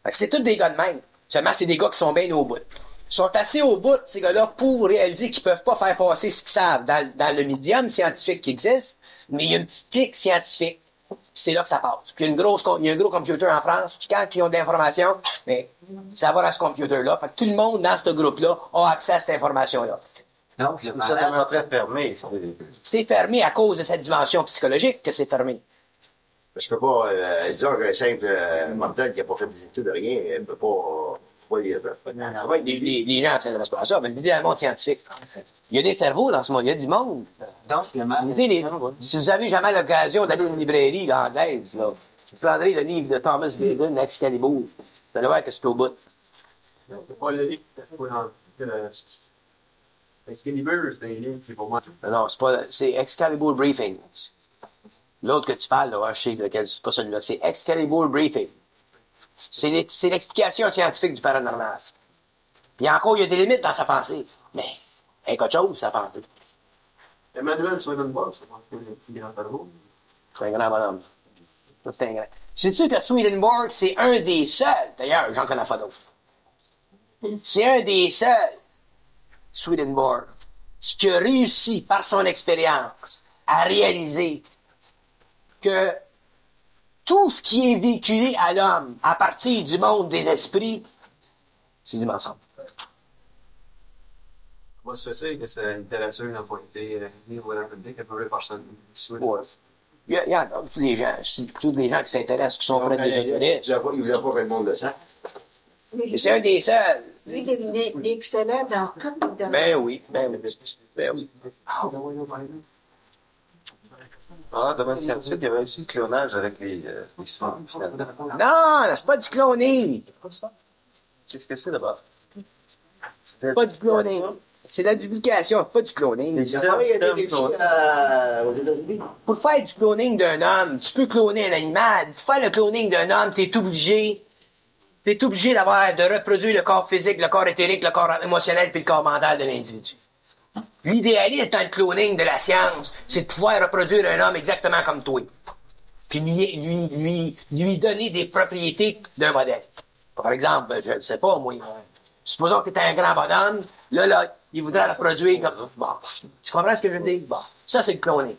Fait que c'est tous des gars de même. Seulement, c'est des gars qui sont bien au bout. Ils sont assez au bout, ces gars-là, pour réaliser qu'ils peuvent pas faire passer ce qu'ils savent dans le médium scientifique qui existe, mais il y a une petite clique scientifique. C'est là que ça passe. Puis il y a un gros computer en France, puis quand ils ont de l'information, mais ça va dans ce computer-là. Fait que tout le monde dans ce groupe-là a accès à cette information-là. Non, ça demeure très fermé. C'est fermé à cause de cette dimension psychologique que c'est fermé. Parce que pas, disons qu'un simple mortel qui n'a pas fait des études de rien, ne peut pas pas les Oui, les gens ne s'intéressent pas à ça, mais je dis dans le monde scientifique. Il y a des cerveaux dans ce monde, il y a du monde. Donc, il y a mal. Tu sais, si vous avez jamais l'occasion d'aller dans une librairie là, anglaise, là, vous prendrez le livre de Thomas Veden, Excalibur. Vous allez voir que c'est au bout. C'est pas le livre Excalibur, c'est un livre, c'est pour moi. Non, c'est pas, c'est Excalibur Briefing. L'autre que tu parles, là, je sais lequel, c'est pas celui-là, c'est Excalibur Briefing. C'est l'explication scientifique du paranormal. Puis encore, il y a des limites dans sa pensée. Mais, il y a autre chose, sa pensée. Emmanuel Swedenborg, c'est un grand cerveau. C'est un grand bonhomme. Ça, c'est un grand. Sais-tu que Swedenborg, c'est un des seuls, d'ailleurs, j'en connais pas d'autres. C'est un des seuls, Swedenborg, qui a réussi, par son expérience, à réaliser que tout ce qui est véhiculé à l'homme à partir du monde des esprits, c'est du mensonge. Moi, se fait que c'est une littérature n'a pas été libre dans le public à peu près personne. Ouais. Il y en a, tous les gens qui s'intéressent, qui sont près des autoristes. Il voulait pas que le monde le sache. Et c'est un des seuls. Lui, il est excellent dans tout le domaine. Ben oui. Ah, domaine scientifique, il y avait aussi le clonage avec les soins, finalement. Non, c'est pas du cloning. Qu'est-ce que c'est d'abord? C'est pas du cloning. C'est de la duplication, c'est pas du cloning. Il y a des réussi aux États-Unis. Pour faire du cloning d'un homme, tu peux cloner un animal. Pour faire le cloning d'un homme, t'es obligé de reproduire le corps physique, le corps éthérique, le corps émotionnel puis le corps mental de l'individu. L'idéalisme dans le cloning de la science, c'est de pouvoir reproduire un homme exactement comme toi. Puis lui donner des propriétés d'un modèle. Par exemple, je ne sais pas, moi, supposons que tu es un grand bonhomme, là, il voudrait reproduire comme, bon, tu comprends ce que je veux dire? Bon, ça c'est le cloning.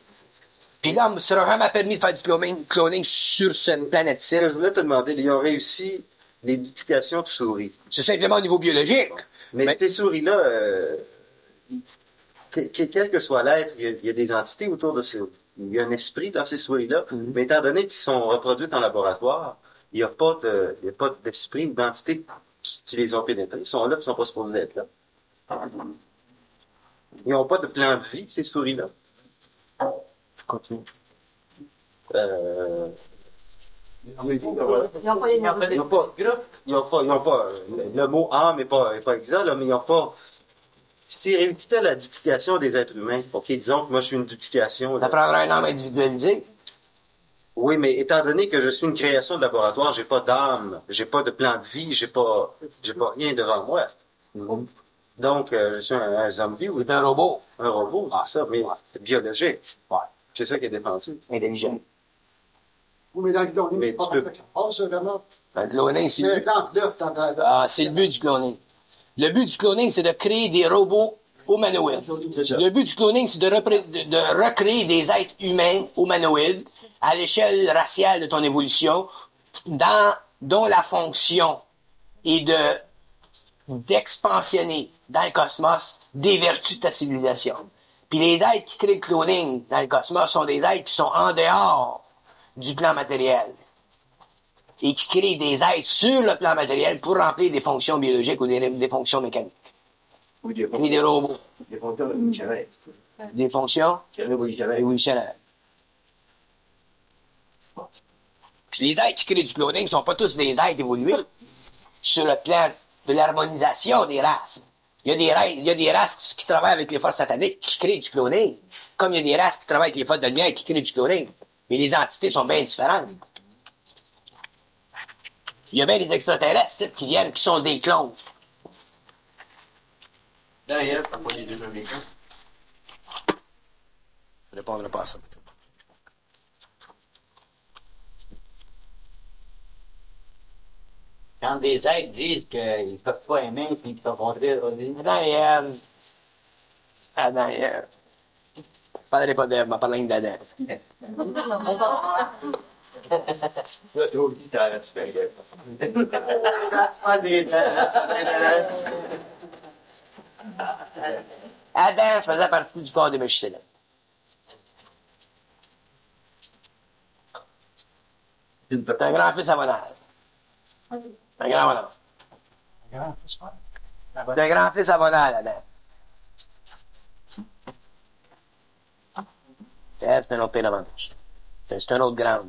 Puis l'homme ne sera jamais permis de faire du cloning sur cette planète-ci. Je voulais te demander, ils ont réussi les duplications de souris. C'est simplement au niveau biologique. Mais ces souris-là, quel que soit l'être, il y a des entités autour de il y a un esprit dans ces souris-là, mais étant donné qu'ils sont reproduites en laboratoire, il n'y a pas d'esprit ou d'entité qui les ont pénétrés. Ils sont là, ils ne sont pas supposés être là. Ils n'ont pas de plan de vie, ces souris-là. Continue. Ils n'ont pas, le mot âme n'est pas exact, là, mais ils n'ont pas, c'est réalité à la duplication des êtres humains. OK, disons que moi je suis une duplication. Ça prendra un homme individualisé. Oui, mais étant donné que je suis une création de laboratoire, j'ai pas d'âme, j'ai pas de plan de vie, j'ai pas rien devant moi. Donc, je suis un zombie ou un robot. Un robot, c'est ça, mais biologique. Ouais. C'est ça qui est défendu. Intelligent. Oui, mais dans le cloning, Mais c'est pas tu peux- comme ça que ça passe, vraiment. Le cloning, c'est C'est un le but. plan de l'œuf dans Ah, c'est le but du cloning. Le but du cloning, c'est de créer des robots humanoïdes. C'est ça. Le but du cloning, c'est de recréer des êtres humains humanoïdes à l'échelle raciale de ton évolution, dont la fonction est d'expansionner dans le cosmos des vertus de ta civilisation. Puis les êtres qui créent le cloning dans le cosmos sont des êtres qui sont en dehors du plan matériel et qui créent des êtres sur le plan matériel pour remplir des fonctions biologiques ou des fonctions mécaniques. Ou des Et des robots. Des fonctions révolutionnaires. Des fonctions Révolutionnaires. révolutionnaires. Puis les êtres qui créent du cloning ne sont pas tous des êtres évolués sur le plan de l'harmonisation des races. Il y a des races qui travaillent avec les forces sataniques qui créent du cloning, comme il y a des races qui travaillent avec les forces de lumière qui créent du cloning. Mais les entités sont bien différentes. Il y a bien des extraterrestres qui viennent, qui sont des clones. D'ailleurs, t'as pas les deux mêmes écrans. Je ne répondrai pas à ça. Quand des êtres disent qu'ils ne peuvent pas aimer et qu'ils peuvent rentrer au lit. Adam et Ève. Je parlerai pas d'Ève, je parlerai d'Adam. Là, trop dit, t'as supérieur. Adam faisait partie du corps de Méchisédek. C'est un grand fils à bonheur. Un grand bonheur. grand-fils, ouais. C'est un grand-fils abonnant là-dedans. C'est un autre pays d'avantage. C'est un autre grand.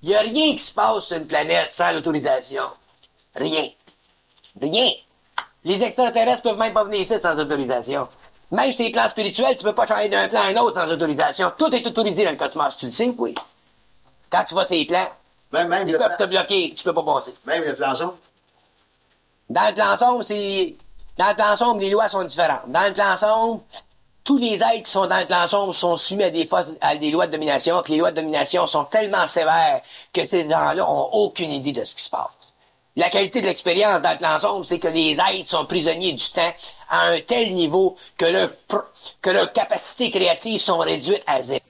Il n'y a rien qui se passe sur une planète sans l'autorisation. Rien. Rien. Les extraterrestres peuvent même pas venir ici sans autorisation. Même sur les plans spirituels, tu peux pas changer d'un plan à un autre sans autorisation. Tout est autorisé dans le cosmos, tu le sais, oui. Quand tu vas sur les plans, ils peuvent te bloquer, tu peux pas passer. Même le plan sombre? Dans le plan sombre, les lois sont différentes. Dans le plan sombre, tous les êtres qui sont dans le plan sombre sont soumis à des lois de domination, puis les lois de domination sont tellement sévères que ces gens-là ont aucune idée de ce qui se passe. La qualité de l'expérience dans le plan sombre, c'est que les êtres sont prisonniers du temps à un tel niveau que leurs capacités créatives sont réduites à zéro.